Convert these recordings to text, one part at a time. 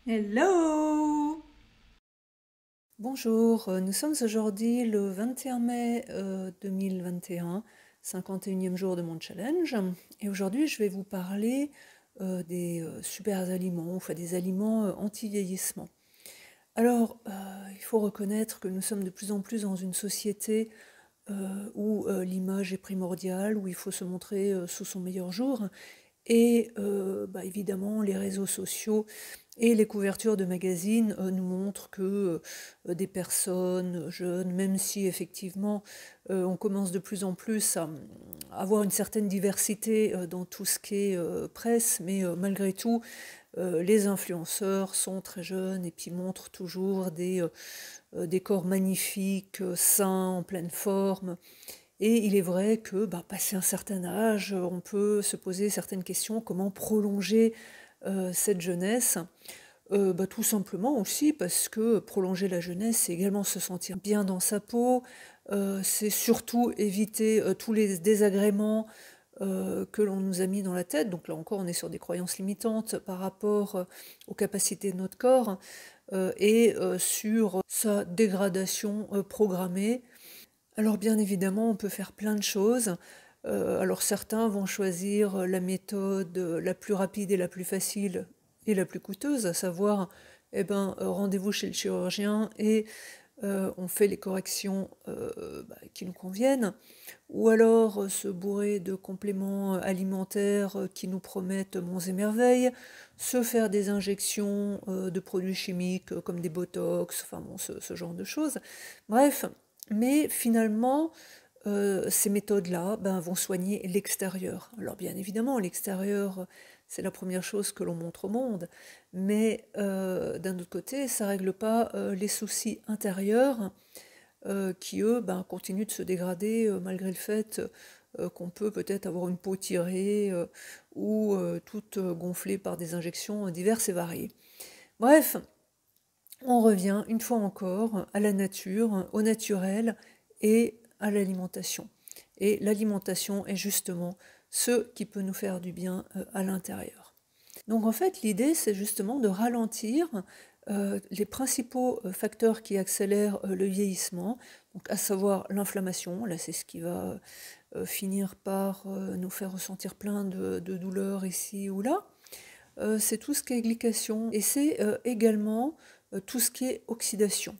Hello! Bonjour, nous sommes aujourd'hui le 21 mai 2021, 51e jour de mon challenge. Et aujourd'hui, je vais vous parler des super aliments, enfin des aliments anti-vieillissement. Alors, il faut reconnaître que nous sommes de plus en plus dans une société où l'image est primordiale, où il faut se montrer sous son meilleur jour. Et évidemment, les réseaux sociaux et les couvertures de magazines nous montrent que des personnes jeunes, même si effectivement on commence de plus en plus à avoir une certaine diversité dans tout ce qui est presse, mais malgré tout, les influenceurs sont très jeunes et puis montrent toujours des corps magnifiques, sains, en pleine forme. Et il est vrai que, passé un certain âge, on peut se poser certaines questions, comment prolonger cette jeunesse. Tout simplement aussi parce que prolonger la jeunesse, c'est également se sentir bien dans sa peau, c'est surtout éviter tous les désagréments que l'on nous a mis dans la tête. Donc là encore, on est sur des croyances limitantes par rapport aux capacités de notre corps et sur sa dégradation programmée. Alors bien évidemment, on peut faire plein de choses. Alors certains vont choisir la méthode la plus rapide et la plus facile et la plus coûteuse, à savoir, rendez-vous chez le chirurgien et on fait les corrections qui nous conviennent, ou alors se bourrer de compléments alimentaires qui nous promettent monts et merveilles, se faire des injections de produits chimiques comme des botox, enfin bon, ce genre de choses. Bref, mais finalement, ces méthodes-là vont soigner l'extérieur. Alors bien évidemment, l'extérieur, c'est la première chose que l'on montre au monde, mais d'un autre côté, ça ne règle pas les soucis intérieurs qui, eux, continuent de se dégrader malgré le fait qu'on peut peut-être avoir une peau tirée ou toute gonflée par des injections diverses et variées. Bref, on revient une fois encore à la nature, au naturel et à l'alimentation. Et l'alimentation est justement ce qui peut nous faire du bien à l'intérieur. Donc en fait, l'idée, c'est justement de ralentir les principaux facteurs qui accélèrent le vieillissement, donc à savoir l'inflammation. Là, c'est ce qui va finir par nous faire ressentir plein de douleurs ici ou là. C'est tout ce qui est glycation et c'est également tout ce qui est oxydation.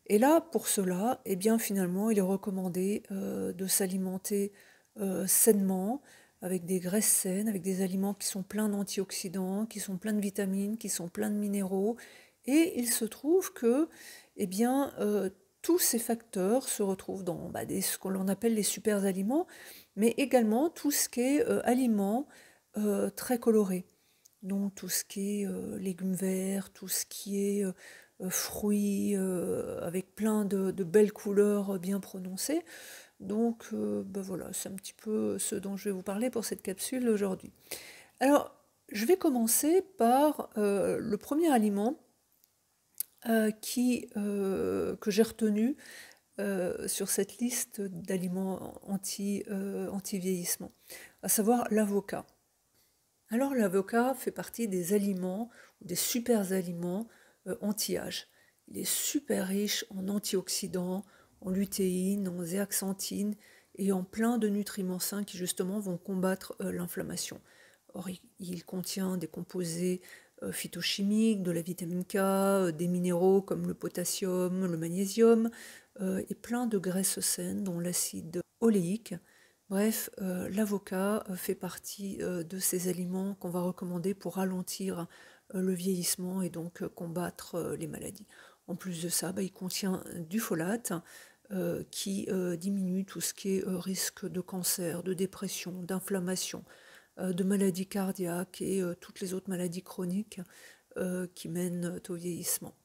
Et là, pour cela, eh bien, finalement, il est recommandé de s'alimenter sainement, avec des graisses saines, avec des aliments qui sont pleins d'antioxydants, qui sont pleins de vitamines, qui sont pleins de minéraux. Et il se trouve que, eh bien, tous ces facteurs se retrouvent dans ce que l'on appelle les super aliments, mais également tout ce qui est aliments très colorés. Donc tout ce qui est légumes verts, tout ce qui est fruits avec plein de belles couleurs bien prononcées. Donc voilà, c'est un petit peu ce dont je vais vous parler pour cette capsule aujourd'hui. Alors, je vais commencer par le premier aliment que j'ai retenu sur cette liste d'aliments anti-vieillissement, à savoir l'avocat. Alors l'avocat fait partie des aliments, des super aliments anti-âge. Il est super riche en antioxydants, en lutéine, en zéaxanthine et en plein de nutriments sains qui justement vont combattre l'inflammation. Or, il contient des composés phytochimiques, de la vitamine K, des minéraux comme le potassium, le magnésium, et plein de graisses saines, dont l'acide oléique. Bref, l'avocat fait partie de ces aliments qu'on va recommander pour ralentir le vieillissement et donc combattre les maladies. En plus de ça, il contient du folate qui diminue tout ce qui est risque de cancer, de dépression, d'inflammation, de maladies cardiaques et toutes les autres maladies chroniques qui mènent au vieillissement.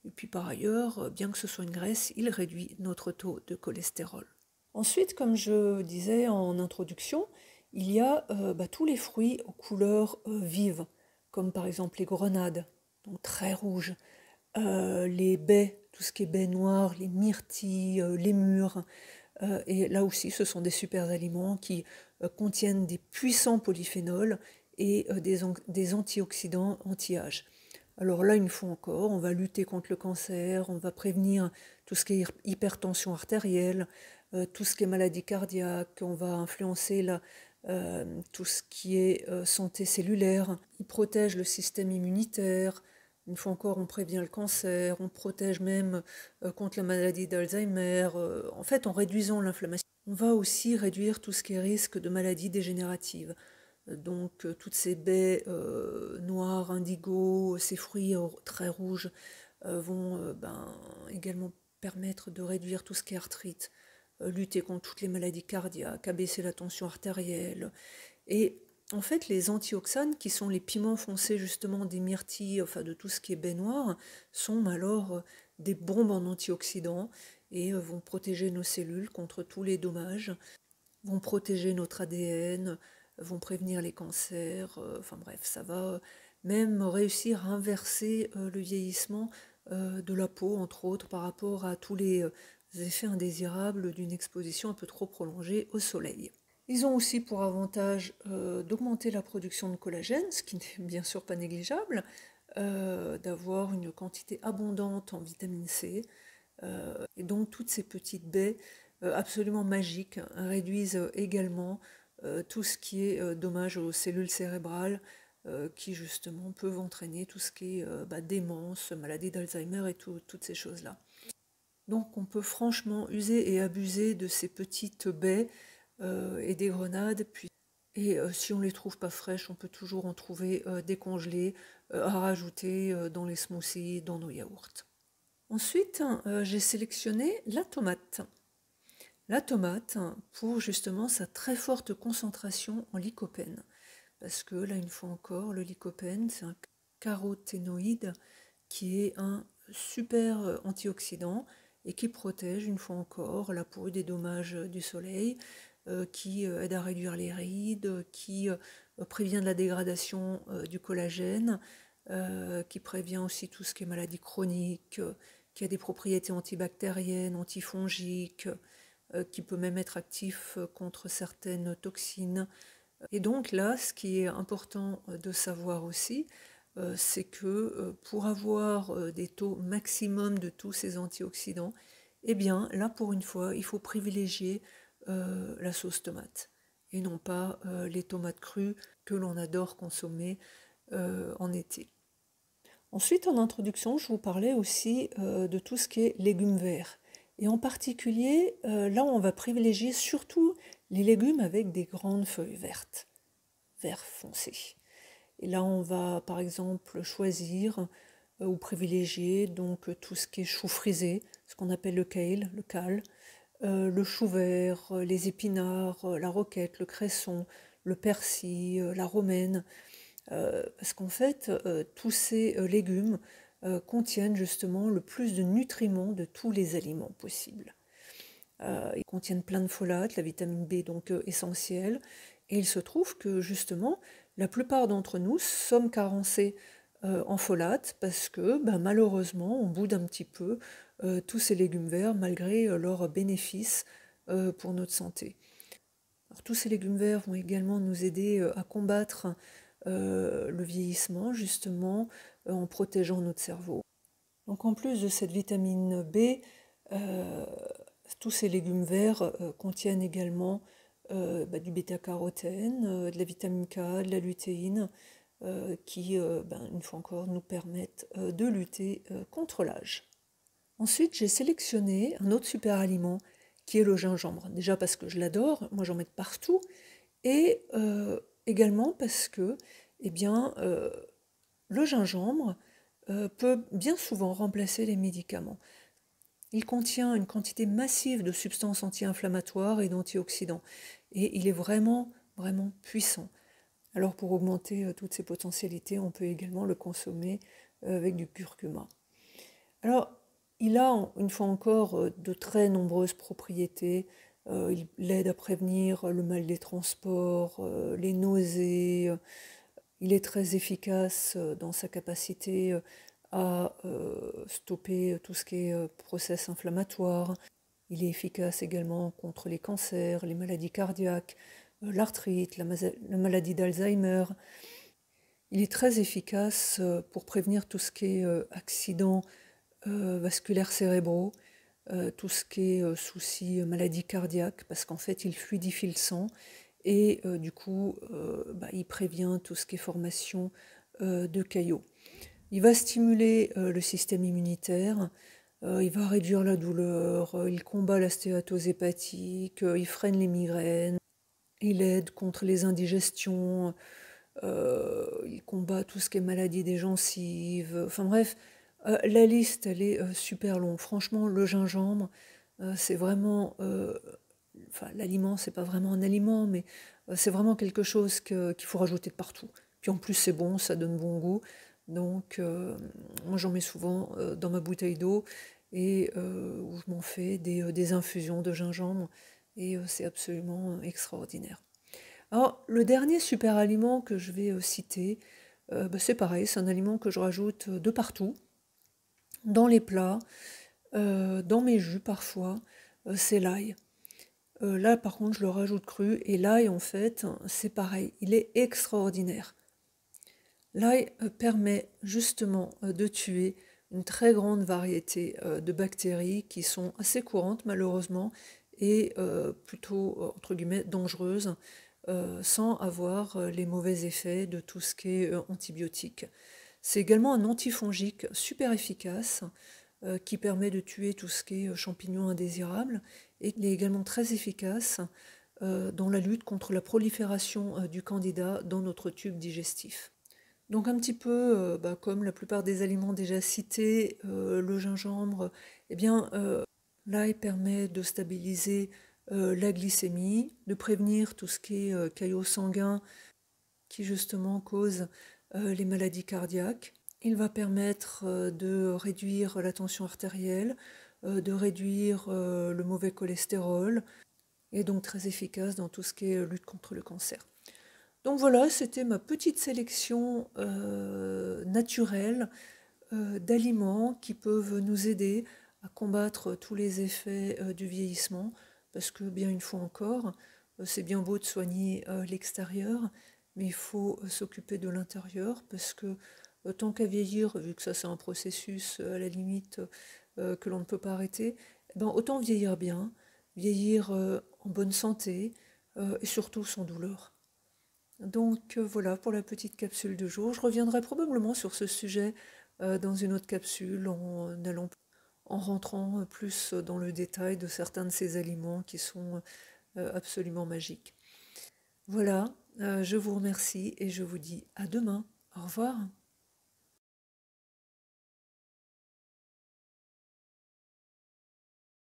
Et puis par ailleurs, bien que ce soit une graisse, il réduit notre taux de cholestérol. Ensuite, comme je disais en introduction, il y a tous les fruits aux couleurs vives, comme par exemple les grenades, donc très rouges, les baies, tout ce qui est baies noires, les myrtilles, les mûres. Et là aussi, ce sont des super aliments qui contiennent des puissants polyphénols et des antioxydants anti-âge. Alors là, une fois encore, on va lutter contre le cancer, on va prévenir tout ce qui est hypertension artérielle, tout ce qui est maladie cardiaque, on va influencer tout ce qui est santé cellulaire. Il protège le système immunitaire. Une fois encore, on prévient le cancer, on protège même contre la maladie d'Alzheimer. En fait, en réduisant l'inflammation, on va aussi réduire tout ce qui est risque de maladies dégénératives. Donc toutes ces baies noires, indigo, ces fruits très rouges vont également permettre de réduire tout ce qui est arthrite, lutter contre toutes les maladies cardiaques, abaisser la tension artérielle. Et en fait, les antioxanes, qui sont les piments foncés justement des myrtilles, enfin de tout ce qui est baie noire, sont alors des bombes en antioxydants et vont protéger nos cellules contre tous les dommages, vont protéger notre ADN, vont prévenir les cancers, enfin bref, ça va même réussir à inverser le vieillissement de la peau, entre autres, par rapport à tous les effets indésirables d'une exposition un peu trop prolongée au soleil. Ils ont aussi pour avantage d'augmenter la production de collagène, ce qui n'est bien sûr pas négligeable, d'avoir une quantité abondante en vitamine C, et donc toutes ces petites baies absolument magiques réduisent également tout ce qui est dommage aux cellules cérébrales qui justement peuvent entraîner tout ce qui est démence, maladie d'Alzheimer et toutes ces choses-là. Donc on peut franchement user et abuser de ces petites baies et des grenades. Et si on ne les trouve pas fraîches, on peut toujours en trouver décongelées à rajouter dans les smoothies, dans nos yaourts. Ensuite, j'ai sélectionné la tomate. La tomate pour justement sa très forte concentration en lycopène. Parce que là, une fois encore, le lycopène, c'est un caroténoïde qui est un super antioxydant et qui protège, une fois encore, la peau des dommages du soleil, qui aide à réduire les rides, qui prévient de la dégradation du collagène, qui prévient aussi tout ce qui est maladie chronique, qui a des propriétés antibactériennes, antifongiques, qui peut même être actif contre certaines toxines. Et donc là, ce qui est important de savoir aussi, c'est que pour avoir des taux maximum de tous ces antioxydants, eh bien là pour une fois, il faut privilégier la sauce tomate et non pas les tomates crues que l'on adore consommer en été. Ensuite, en introduction, je vous parlais aussi de tout ce qui est légumes verts. Et en particulier, là, on va privilégier surtout les légumes avec des grandes feuilles vertes, vert foncé. Et là, on va par exemple choisir ou privilégier donc tout ce qui est chou frisé, ce qu'on appelle le kale, le cal, le chou vert, les épinards, la roquette, le cresson, le persil, la romaine. Parce qu'en fait, tous ces légumes contiennent justement le plus de nutriments de tous les aliments possibles. Ils contiennent plein de folates, la vitamine B donc essentielle, et il se trouve que justement, la plupart d'entre nous sommes carencés en folates parce que malheureusement, on boude un petit peu tous ces légumes verts malgré leurs bénéfices pour notre santé. Alors, tous ces légumes verts vont également nous aider à combattre le vieillissement, justement, en protégeant notre cerveau. Donc en plus de cette vitamine B, tous ces légumes verts contiennent également du bêta-carotène, de la vitamine K, de la lutéine, qui, une fois encore, nous permettent de lutter contre l'âge. Ensuite, j'ai sélectionné un autre super aliment qui est le gingembre. Déjà parce que je l'adore, moi j'en mets partout, et également parce que le gingembre peut bien souvent remplacer les médicaments. Il contient une quantité massive de substances anti-inflammatoires et d'antioxydants, et il est vraiment, vraiment puissant. Alors pour augmenter toutes ces potentialités, on peut également le consommer avec du curcuma. Alors, il a, une fois encore, de très nombreuses propriétés. Il aide à prévenir le mal des transports, les nausées. Il est très efficace dans sa capacité à stopper tout ce qui est process inflammatoire. Il est efficace également contre les cancers, les maladies cardiaques, l'arthrite, la maladie d'Alzheimer. Il est très efficace pour prévenir tout ce qui est accidents vasculaires cérébraux, tout ce qui est soucis, maladies cardiaques, parce qu'en fait, il fluidifie le sang et du coup, il prévient tout ce qui est formation de caillots. Il va stimuler le système immunitaire, il va réduire la douleur, il combat la stéatose hépatique, il freine les migraines, il aide contre les indigestions, il combat tout ce qui est maladie des gencives. Enfin bref, la liste, elle est super longue. Franchement, le gingembre, c'est vraiment... enfin, l'aliment, c'est pas vraiment un aliment, mais c'est vraiment quelque chose qu'il faut rajouter de partout. Puis en plus, c'est bon, ça donne bon goût. Donc, moi, j'en mets souvent dans ma bouteille d'eau et où je m'en fais des infusions de gingembre. Et c'est absolument extraordinaire. Alors, le dernier super aliment que je vais citer, c'est pareil, c'est un aliment que je rajoute de partout, dans les plats, dans mes jus parfois, c'est l'ail. Là, par contre, je le rajoute cru, et l'ail, en fait, c'est pareil, il est extraordinaire. L'ail permet justement de tuer une très grande variété de bactéries qui sont assez courantes malheureusement et plutôt entre guillemets dangereuses sans avoir les mauvais effets de tout ce qui est antibiotique. C'est également un antifongique super efficace qui permet de tuer tout ce qui est champignons indésirables et il est également très efficace dans la lutte contre la prolifération du candida dans notre tube digestif. Donc un petit peu comme la plupart des aliments déjà cités, le gingembre, eh bien l'ail permet de stabiliser la glycémie, de prévenir tout ce qui est caillots sanguins qui justement causent les maladies cardiaques. Il va permettre de réduire la tension artérielle, de réduire le mauvais cholestérol, et donc très efficace dans tout ce qui est lutte contre le cancer. Donc voilà, c'était ma petite sélection naturelle d'aliments qui peuvent nous aider à combattre tous les effets du vieillissement, parce que bien une fois encore, c'est bien beau de soigner l'extérieur, mais il faut s'occuper de l'intérieur, parce que tant qu'à vieillir, vu que ça c'est un processus à la limite que l'on ne peut pas arrêter, eh ben, autant vieillir bien, vieillir en bonne santé et surtout sans douleur. Donc voilà pour la petite capsule du jour. Je reviendrai probablement sur ce sujet dans une autre capsule en rentrant plus dans le détail de certains de ces aliments qui sont absolument magiques. Voilà, je vous remercie et je vous dis à demain. Au revoir.